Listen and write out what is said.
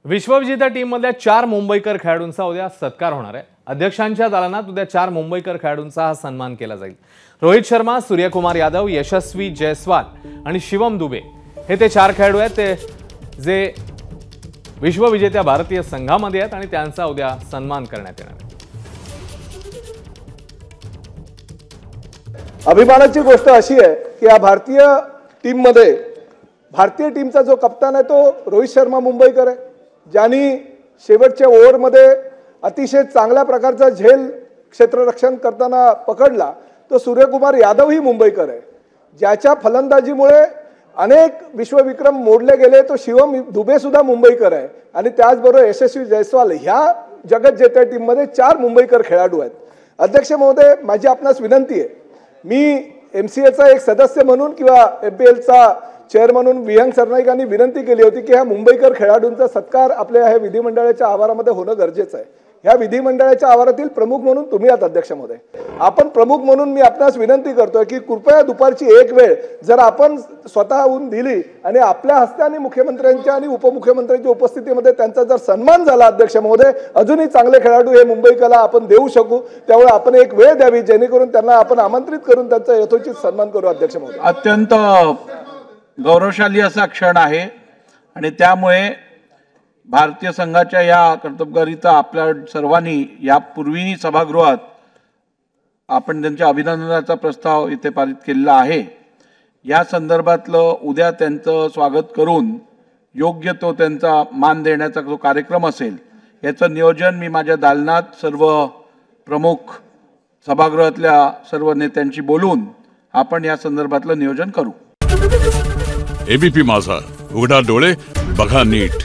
विश्वविजेत्या टीममधल्या 4 मुंबईकर खेळाडूंचा उद्या सत्कार होणार आहे। अध्यक्षांच्या दालनात उद्या 4 मुंबईकर खेळाडूंचा हा सन्मान केला जाईल। रोहित शर्मा, सूर्यकुमार यादव, यशस्वी जयस्वाल आणि शिवम दुबे हे ते 4 खेळाडू आहेत ते जे विश्वविजेत्या भारतीय संघामध्ये आहेत आणि त्यांचा उद्या सन्मान करण्यात येणार आहे। अभिमानाची गोष्ट अशी आहे की या भारतीय टीमचा जो कप्तान आहे तो रोहित शर्मा मुंबईकर आहे, ज्यांनी शेवटच्या ओव्हरमध्ये अतिशय चांगल्या प्रकारचा झेल क्षेत्ररक्षण करताना पकडला। तो सूर्यकुमार यादव ही मुंबईकर आहे, ज्याच्या फलंदाजीमुळे अनेक विश्वविक्रम मोडले गेले। तो शिवम दुबे सुद्धा मुंबईकर आहे आणि त्याचबरोबर यशस्वी जयस्वाल ह्या जगज्जेत्या टीममध्ये 4 मुंबईकर खेळाडू आहेत। अध्यक्ष महोदय, माझी आपणास विनंती आहे, मी MCAचा एक सदस्य म्हणून किंवा MPLचा चेअरमन म्हणून विहंग सरनाईकांनी विनंती केली होती की ह्या मुंबईकर खेळाडूंचा सत्कार आपल्या ह्या विधिमंडळाच्या आवारामध्ये होणं गरजेचं आहे। ह्या विधिमंडळाच्या आवारातील प्रमुख म्हणून तुम्ही आहात अध्यक्ष महोदय, आपण प्रमुख म्हणून मी आपणास विनंती करतोय की कृपया दुपारची एक वेळ जर आपण स्वतःहून दिली आणि आपल्या हस्ते मुख्यमंत्र्यांच्या आणि उपमुख्यमंत्र्यांच्या उपस्थितीमध्ये त्यांचा जर सन्मान झाला अध्यक्ष महोदय, अजूनही चांगले खेळाडू हे मुंबईकरला आपण देऊ शकू। त्यामुळे आपण एक वेळ द्यावी जेणेकरून त्यांना आपण आमंत्रित करून त्यांचा यथोचित सन्मान करू अध्यक्ष महोदय। अत्यंत गौरवशाली असा क्षण आहे आणि त्यामुळे भारतीय संघाच्या या कर्तबगारीचा आपल्या सर्वांनी यापूर्वी सभागृहात आपण त्यांच्या अभिनंदनाचा प्रस्ताव इथे पारित केलेला आहे। या संदर्भातलं उद्या त्यांचं स्वागत करून योग्य तो त्यांचा मान देण्याचा जो कार्यक्रम असेल याचं नियोजन मी माझ्या दालनात सर्व प्रमुख सभागृहातल्या सर्व नेत्यांशी बोलून आपण या संदर्भातलं नियोजन करू। ABP माझा, उघडा डोळे बघा नीट।